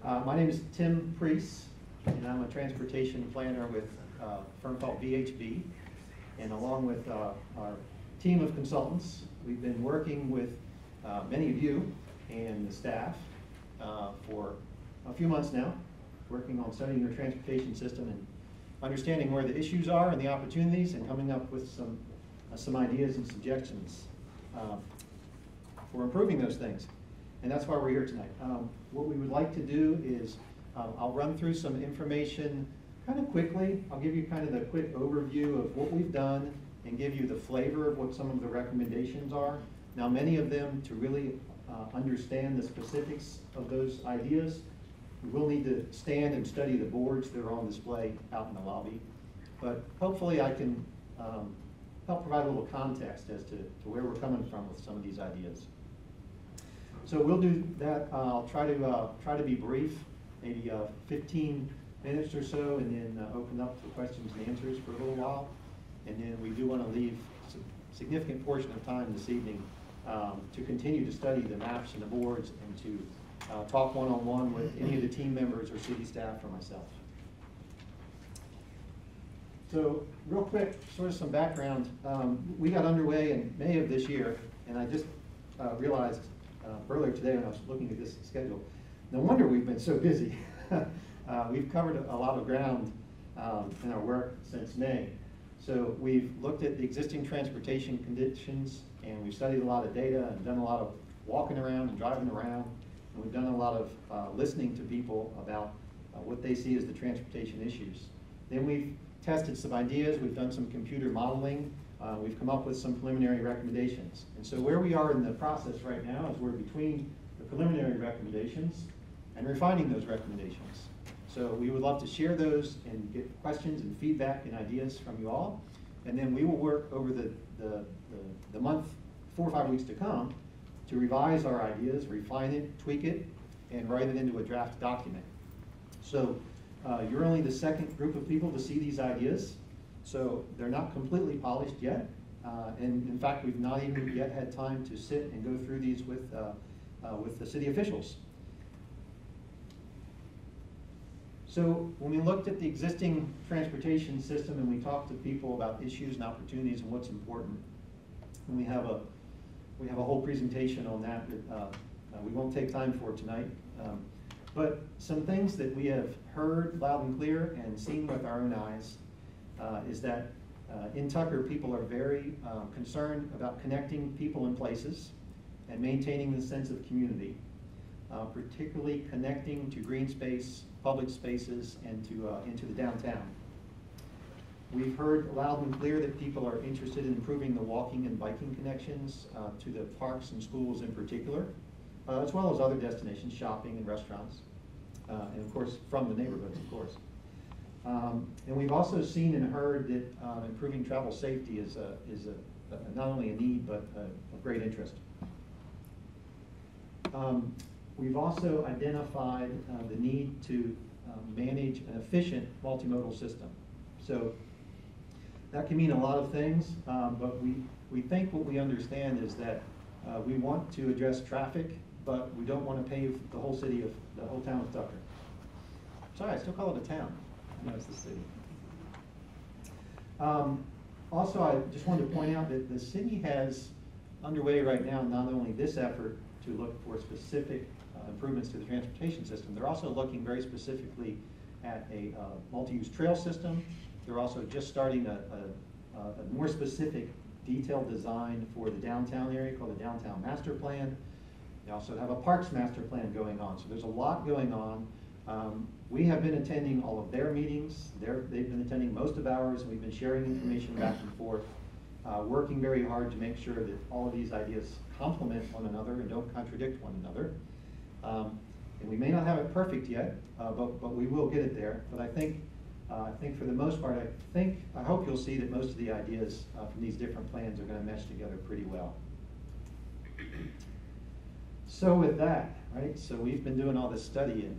My name is Tim Priest, and I'm a transportation planner with a firm called VHB. And along with our team of consultants, we've been working with many of you and the staff for a few months now, working on studying your transportation system and understanding where the issues are and the opportunities, and coming up with some ideas and suggestions for improving those things. And that's why we're here tonight. What we would like to do is I'll run through some information kind of quickly. I'll give you kind of the quick overview of what we've done and give you the flavor of what some of the recommendations are. Now, many of them, to really understand the specifics of those ideas, we will need to stand and study the boards that are on display out in the lobby. But hopefully I can help provide a little context as to where we're coming from with some of these ideas. So we'll do that. I'll try to be brief, maybe 15 minutes or so, and then open up for questions and answers for a little while. And then we do want to leave a significant portion of time this evening to continue to study the maps and the boards, and to talk one-on-one with any of the team members or city staff or myself. So real quick, sort of some background. We got underway in May of this year, and I just realized earlier today when I was looking at this schedule, no wonder we've been so busy. We've covered a lot of ground in our work since May. So we've looked at the existing transportation conditions, and we've studied a lot of data and done a lot of walking around and driving around. And we've done a lot of listening to people about what they see as the transportation issues. Then we've tested some ideas. We've done some computer modeling. We've come up with some preliminary recommendations. And so where we are in the process right now is we're between the preliminary recommendations and refining those recommendations. So we would love to share those and get questions and feedback and ideas from you all. And then we will work over the month, 4 or 5 weeks to come, to revise our ideas, refine it, tweak it, and write it into a draft document. So you're only the second group of people to see these ideas. So they're not completely polished yet. And in fact, we've not even yet had time to sit and go through these with the city officials. So when we looked at the existing transportation system and we talked to people about issues and opportunities and what's important, and we have a whole presentation on that we won't take time for tonight. But some things that we have heard loud and clear and seen with our own eyes is that in Tucker, people are very concerned about connecting people and places and maintaining the sense of community, particularly connecting to green space, public spaces, and into the downtown. We've heard loud and clear that people are interested in improving the walking and biking connections to the parks and schools in particular, as well as other destinations, shopping and restaurants, and of course from the neighborhoods, of course. And we've also seen and heard that improving travel safety is not only a need, but of great interest. We've also identified the need to manage an efficient multimodal system. So that can mean a lot of things, but we think what we understand is that we want to address traffic, but we don't want to pave the whole town of Tucker. Sorry, I still call it a town. No, it's the city. Also, I just wanted to point out that the city has underway right now not only this effort to look for specific improvements to the transportation system, they're also looking very specifically at a multi-use trail system. They're also just starting a more specific detailed design for the downtown area called the Downtown Master Plan. They also have a Parks Master Plan going on. So there's a lot going on. We have been attending all of their meetings. They've been attending most of ours, and we've been sharing information back and forth, working very hard to make sure that all of these ideas complement one another and don't contradict one another. And we may not have it perfect yet, but we will get it there. But I think for the most part, I hope you'll see that most of the ideas from these different plans are going to mesh together pretty well. So with that, right, so we've been doing all this studying.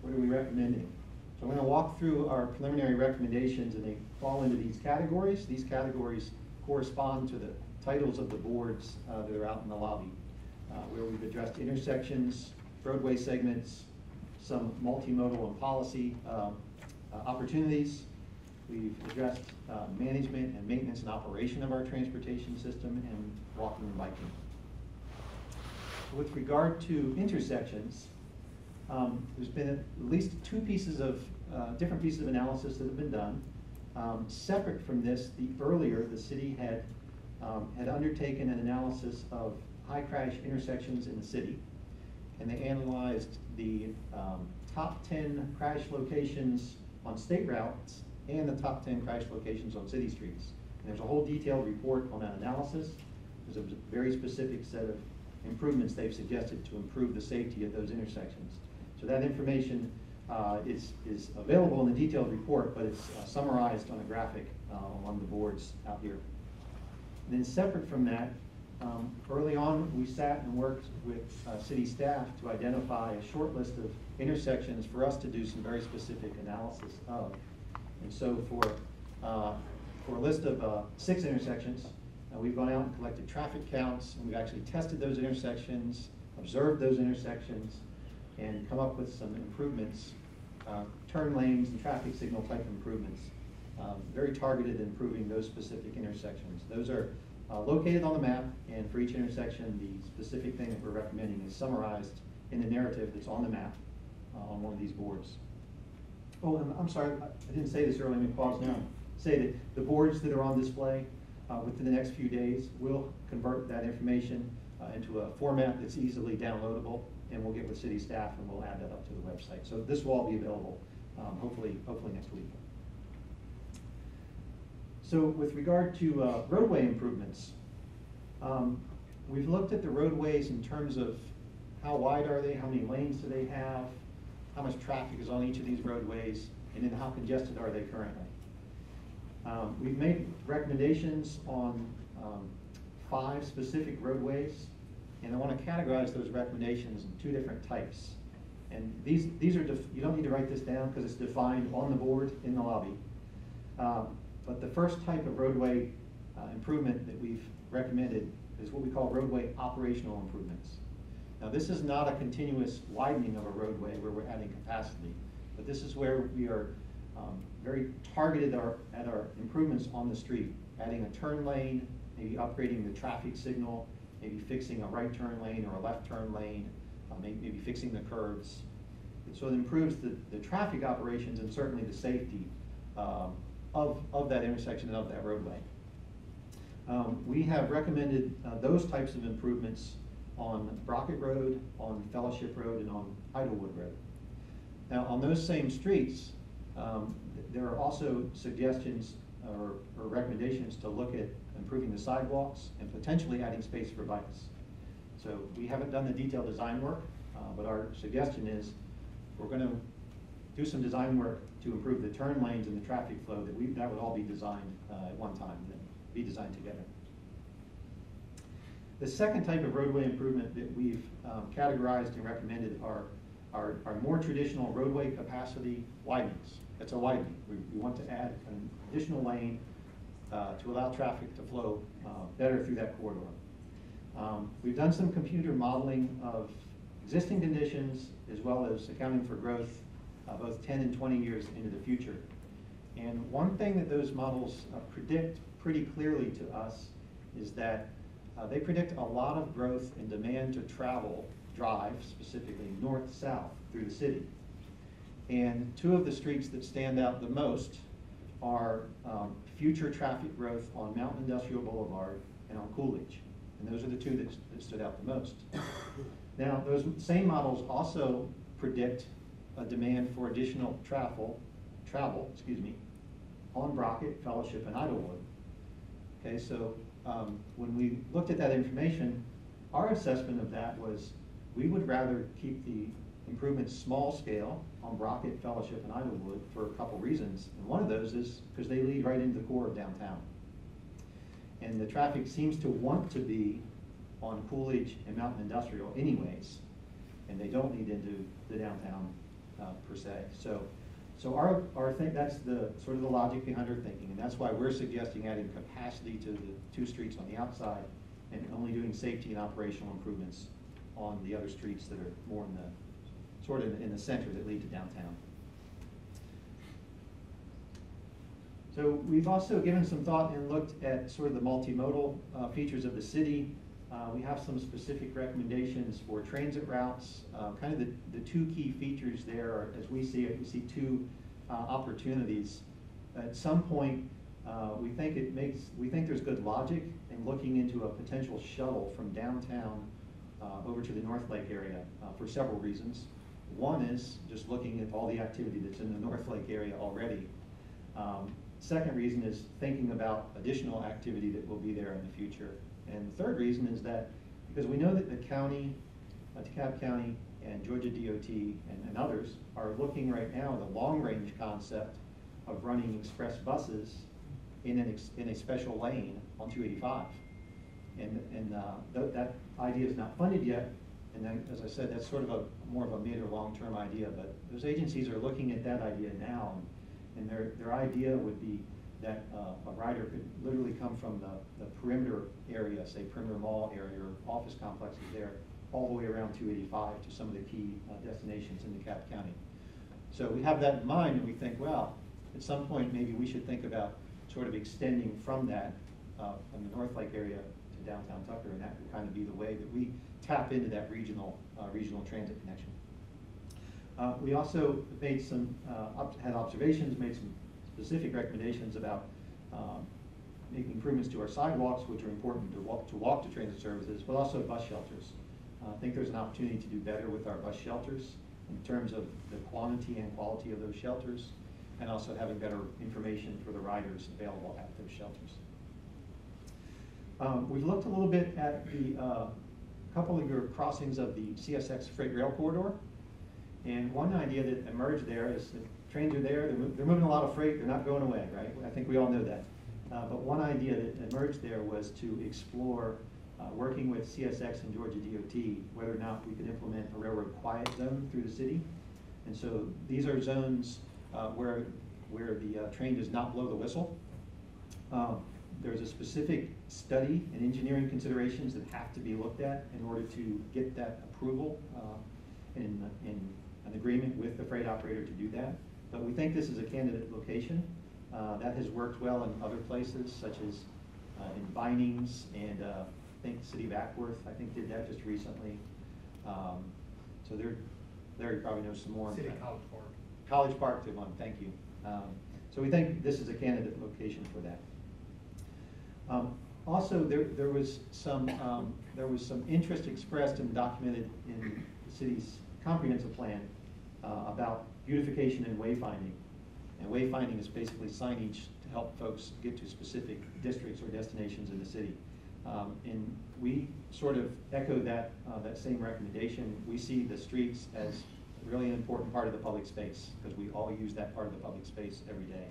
What are we recommending? So I'm going to walk through our preliminary recommendations, and they fall into these categories. These categories correspond to the titles of the boards that are out in the lobby, where we've addressed intersections, roadway segments, some multimodal and policy opportunities. We've addressed management and maintenance and operation of our transportation system and walking and biking. With regard to intersections, there's been at least two pieces of different pieces of analysis that have been done. Separate from this, earlier the city had undertaken an analysis of high crash intersections in the city, and they analyzed the top 10 crash locations on state routes and the top 10 crash locations on city streets. And there's a whole detailed report on that analysis. There's a very specific set of improvements they've suggested to improve the safety of those intersections. So that information is available in the detailed report, but it's summarized on a graphic on the boards out here. And then separate from that, early on we sat and worked with city staff to identify a short list of intersections for us to do some very specific analysis of. And so for a list of 6 intersections, we've gone out and collected traffic counts, and we've actually tested those intersections, observed those intersections, and come up with some improvements, turn lanes and traffic signal type improvements, very targeted at improving those specific intersections. Those are located on the map, and for each intersection, the specific thing that we're recommending is summarized in the narrative that's on the map on one of these boards. Oh, and I'm sorry, I didn't say this earlier, let me pause now. Say that the boards that are on display within the next few days will convert that information into a format that's easily downloadable, and we'll get with city staff and we'll add that up to the website. So this will all be available hopefully next week. So with regard to roadway improvements, we've looked at the roadways in terms of how wide are they, how many lanes do they have, how much traffic is on each of these roadways, and then how congested are they currently. We've made recommendations on 5 specific roadways, and I want to categorize those recommendations in 2 different types. And these are, you don't need to write this down because it's defined on the board in the lobby. But the first type of roadway improvement that we've recommended is what we call roadway operational improvements. Now this is not a continuous widening of a roadway where we're adding capacity, but this is where we are very targeted at our improvements on the street, adding a turn lane, maybe upgrading the traffic signal, maybe fixing a right turn lane or a left turn lane, maybe fixing the curbs. So it improves the traffic operations and certainly the safety of that intersection and of that roadway. We have recommended those types of improvements on Brockett Road, on Fellowship Road, and on Idlewood Road. Now on those same streets, there are also suggestions or recommendations to look at improving the sidewalks and potentially adding space for bikes. So we haven't done the detailed design work, but our suggestion is we're going to do some design work to improve the turn lanes and the traffic flow that would all be designed at one time, be designed together. The second type of roadway improvement that we've categorized and recommended are more traditional roadway capacity widenings. It's a widening. We want to add an additional lane to allow traffic to flow better through that corridor. We've done some computer modeling of existing conditions as well as accounting for growth both 10 and 20 years into the future. And one thing that those models predict pretty clearly to us is that they predict a lot of growth in demand to drive specifically north-south through the city. And 2 of the streets that stand out the most are future traffic growth on Mountain Industrial Boulevard and on Coolidge. And those are the 2 that stood out the most. Now, those same models also predict a demand for additional travel on Brockett, Fellowship, and Idlewood. Okay, so when we looked at that information, our assessment of that was we would rather keep the improvements small scale on Brockett, Fellowship, and Idlewood for a couple reasons. And one of those is because they lead right into the core of downtown. And the traffic seems to want to be on Coolidge and Mountain Industrial anyways, and they don't lead into the downtown per se. So our thing, that's the sort of the logic behind our thinking, and that's why we're suggesting adding capacity to the 2 streets on the outside and only doing safety and operational improvements on the other streets that are more in sort of in the center that lead to downtown. So we've also given some thought and looked at sort of the multimodal features of the city. We have some specific recommendations for transit routes. Kind of the two key features there are, as we see it, we see two opportunities. At some point, we think there's good logic in looking into a potential shuttle from downtown over to the North Lake area for several reasons. One is just looking at all the activity that's in the North Lake area already. Second reason is thinking about additional activity that will be there in the future. And the third reason is that because we know that the county, DeKalb County and Georgia DOT and others are looking right now at a long-range concept of running express buses in a special lane on 285. And that idea is not funded yet. And then, as I said, that's sort of more of a mid or long-term idea. But those agencies are looking at that idea now. And their idea would be that a rider could literally come from the perimeter area, say perimeter mall area or office complexes there, all the way around 285 to some of the key destinations in DeKalb County. So we have that in mind, and we think, well, at some point maybe we should think about sort of extending from that, from the North Lake area to downtown Tucker, and that would kind of be the way that we tap into that regional transit connection. We also made some, had observations, made some specific recommendations about making improvements to our sidewalks, which are important to walk to transit services, but also bus shelters. I think there's an opportunity to do better with our bus shelters in terms of the quantity and quality of those shelters, and also having better information for the riders available at those shelters. We've looked a little bit at the couple of your crossings of the CSX freight rail corridor. And one idea that emerged there is that trains are there, they're moving a lot of freight, they're not going away, right? I think we all know that. But one idea that emerged there was to explore, working with CSX and Georgia DOT, whether or not we could implement a railroad quiet zone through the city. And so these are zones where the train does not blow the whistle. There's a specific study and engineering considerations that have to be looked at in order to get that approval in an agreement with the freight operator to do that. But we think this is a candidate location. That has worked well in other places, such as in Vinings, and I think the city of Ackworth, I think, did that just recently. So there you probably know some more. City of College Park. College Park did one, thank you. So we think this is a candidate location for that. Also, there was some interest expressed and documented in the city's comprehensive plan about beautification and wayfinding. And wayfinding is basically signage to help folks get to specific districts or destinations in the city. And we sort of echo that same recommendation. We see the streets as really an important part of the public space because we all use that part of the public space every day.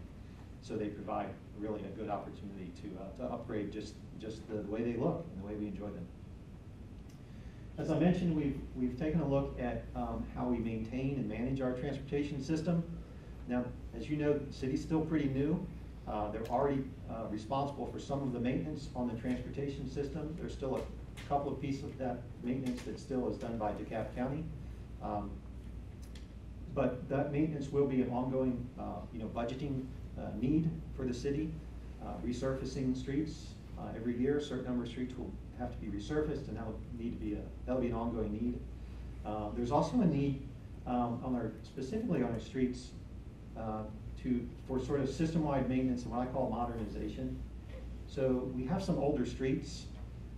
So they provide really a good opportunity to upgrade just the way they look and the way we enjoy them. As I mentioned, we've taken a look at how we maintain and manage our transportation system. Now, as you know, the city's still pretty new. They're already responsible for some of the maintenance on the transportation system. There's still a couple of pieces of that maintenance that still is done by DeKalb County. But that maintenance will be an ongoing budgeting need for the city. Resurfacing streets every year, a certain number of streets will have to be resurfaced, and that'll be an ongoing need. There's also a need specifically on our streets for sort of system-wide maintenance and what I call modernization. So we have some older streets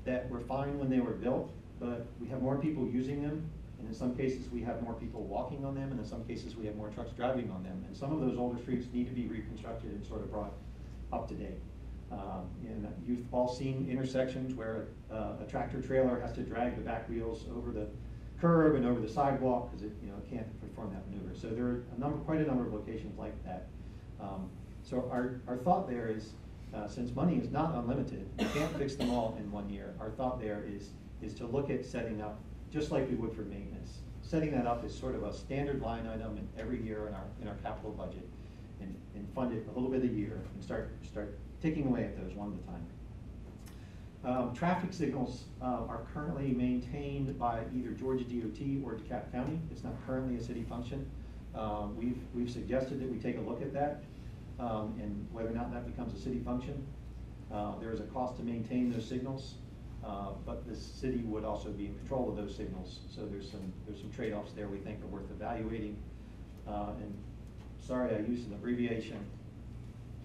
that were fine when they were built, but we have more people using them, and in some cases we have more people walking on them, and in some cases we have more trucks driving on them. And some of those older streets need to be reconstructed and sort of brought up to date. And you've all seen intersections where a tractor trailer has to drag the back wheels over the curb and over the sidewalk because it can't perform that maneuver. So there are quite a number of locations like that. So our thought there is, since money is not unlimited, you can't fix them all in 1 year. Our thought there is to look at setting up, just like we would for maintenance, setting that up as sort of a standard line item in every year in our capital budget, and fund it a little bit a year and start ticking away at those one at a time. Traffic signals are currently maintained by either Georgia DOT or DeKalb County. It's not currently a city function. We've suggested that we take a look at that and whether or not that becomes a city function. There is a cost to maintain those signals, but the city would also be in control of those signals. So there's some trade-offs there we think are worth evaluating. And sorry, I used an abbreviation,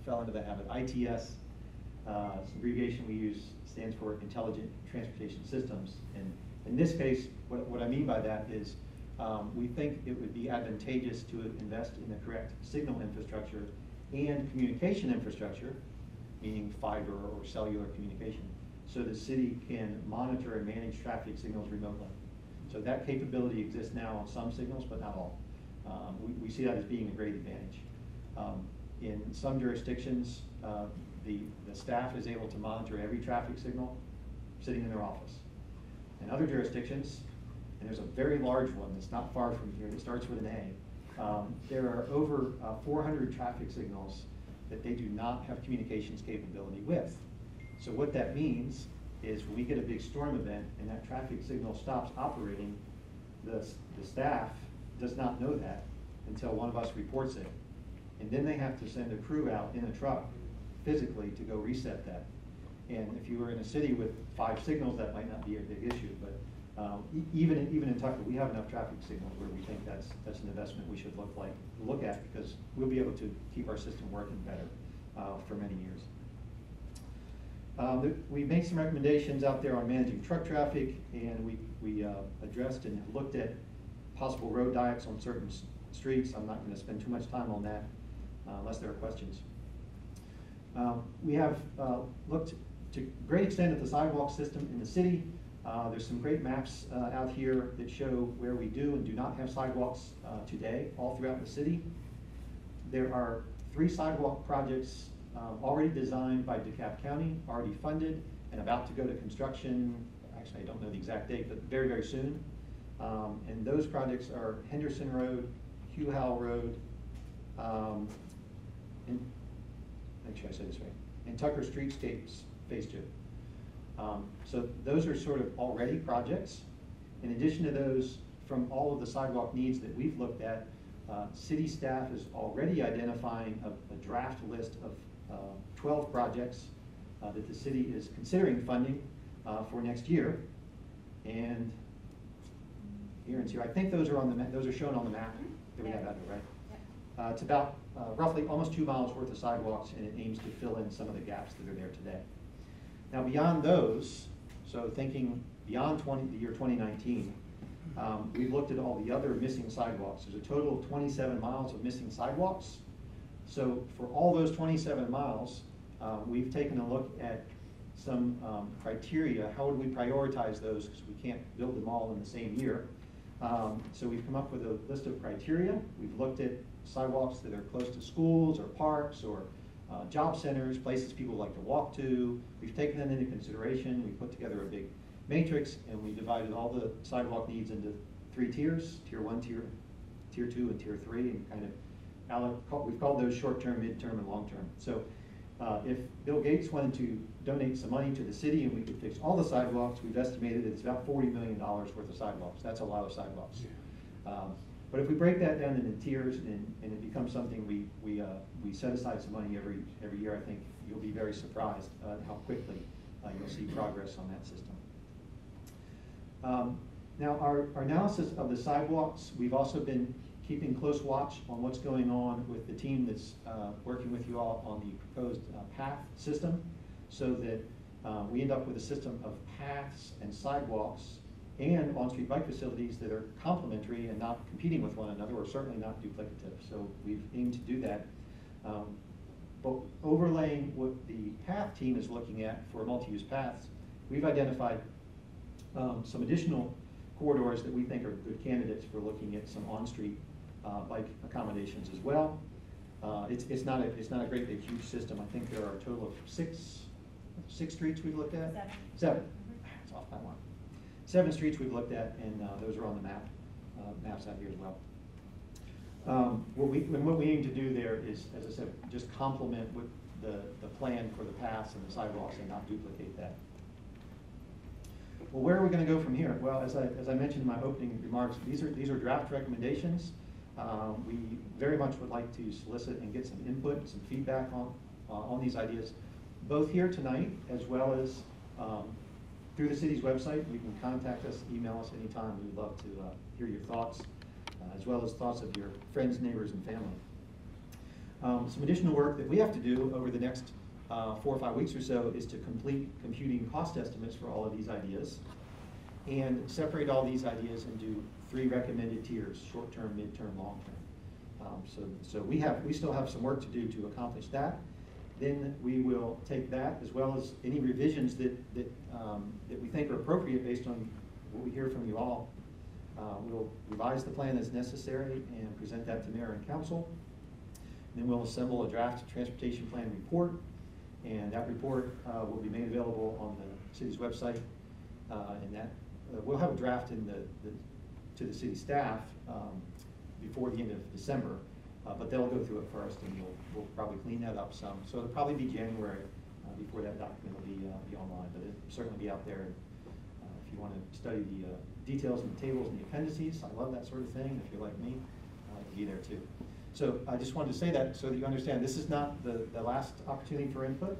fell into the habit. ITS, it's an abbreviation we use, stands for Intelligent Transportation Systems. And in this case, what I mean by that is we think it would be advantageous to invest in the correct signal infrastructure and communication infrastructure, meaning fiber or cellular communication, so the city can monitor and manage traffic signals remotely. So that capability exists now on some signals, but not all. We see that as being a great advantage. In some jurisdictions, the staff is able to monitor every traffic signal sitting in their office. In other jurisdictions, and there's a very large one that's not far from here that starts with an A, there are over 400 traffic signals that they do not have communications capability with. So what that means is when we get a big storm event and that traffic signal stops operating, the staff does not know that until one of us reports it. And then they have to send a crew out in a truck physically to go reset that. And if you were in a city with 5 signals, that might not be a big issue, but even in Tucker, we have enough traffic signals where we think that's an investment we should look at, because we'll be able to keep our system working better for many years. We made some recommendations out there on managing truck traffic, and we addressed and looked at possible road diets on certain streets. I'm not going to spend too much time on that unless there are questions. We have looked to a great extent at the sidewalk system in the city. There's some great maps out here that show where we do and do not have sidewalks today, all throughout the city. There are 3 sidewalk projects already designed by DeKalb County, already funded, and about to go to construction. Actually, I don't know the exact date, but very, very soon. And those projects are Henderson Road, Hugh Howell Road, and make sure I say this right, and Tucker Streetscapes Phase 2. So those are sort of already projects. In addition to those, from all of the sidewalk needs that we've looked at, city staff is already identifying a draft list of 12 projects that the city is considering funding for next year. And here and here, I think those are on the map. Those are shown on the map that we have out there, right? It's about roughly almost 2 miles worth of sidewalks, and it aims to fill in some of the gaps that are there today. Now beyond those, so thinking beyond the year 2019, we've looked at all the other missing sidewalks. There's a total of 27 miles of missing sidewalks. So for all those 27 miles, we've taken a look at some criteria. How would we prioritize those, because we can't build them all in the same year. So we've come up with a list of criteria. We've looked at sidewalks that are close to schools or parks or job centers, places people like to walk to. We've taken that into consideration. We put together a big matrix, and we divided all the sidewalk needs into 3 tiers: Tier 1, Tier 2, and Tier 3, and kind of we've called those short-term, mid-term, and long-term. So if Bill Gates wanted to donate some money to the city and we could fix all the sidewalks, we've estimated that it's about $40 million worth of sidewalks. That's a lot of sidewalks. But if we break that down into tiers and it becomes something we set aside some money every year, I think you'll be very surprised at how quickly you'll see progress on that system. Now our analysis of the sidewalks, we've also been keeping close watch on what's going on with the team that's working with you all on the proposed path system, so that we end up with a system of paths and sidewalks and on-street bike facilities that are complementary and not competing with one another, or certainly not duplicative. So we've aimed to do that. But overlaying what the path team is looking at for multi-use paths, we've identified some additional corridors that we think are good candidates for looking at some on-street bike accommodations as well. It's not a great big huge system. I think there are a total of six streets we've looked at. 7. It's off by 1. 7 streets we've looked at, and those are on the maps out here as well. What we aim to do there is, as I said, just complement with the plan for the paths and the sidewalks and not duplicate that. well, where are we going to go from here? Well, as I mentioned in my opening remarks, these are draft recommendations. We very much would like to solicit and get some input, some feedback on these ideas, both here tonight as well as through the city's website. You can contact us, email us anytime. We'd love to hear your thoughts, as well as thoughts of your friends, neighbors, and family. Some additional work that we have to do over the next 4 or 5 weeks or so is to complete computing cost estimates for all of these ideas and separate all these ideas into 3 recommended tiers: short-term, mid-term, long-term. So we still have some work to do to accomplish that. Then we will take that, as well as any revisions that we think are appropriate based on what we hear from you all. We'll revise the plan as necessary and present that to mayor and council. Then we'll assemble a draft transportation plan report, and that report will be made available on the city's website. And that we'll have a draft to the city staff before the end of December, but they'll go through it first, and we'll probably clean that up some. So it'll probably be January before that document will be online, but it'll certainly be out there. If you want to study the details and the tables and the appendices, I love that sort of thing. If you're like me, it'll be there too. So I just wanted to say that so that you understand this is not the last opportunity for input.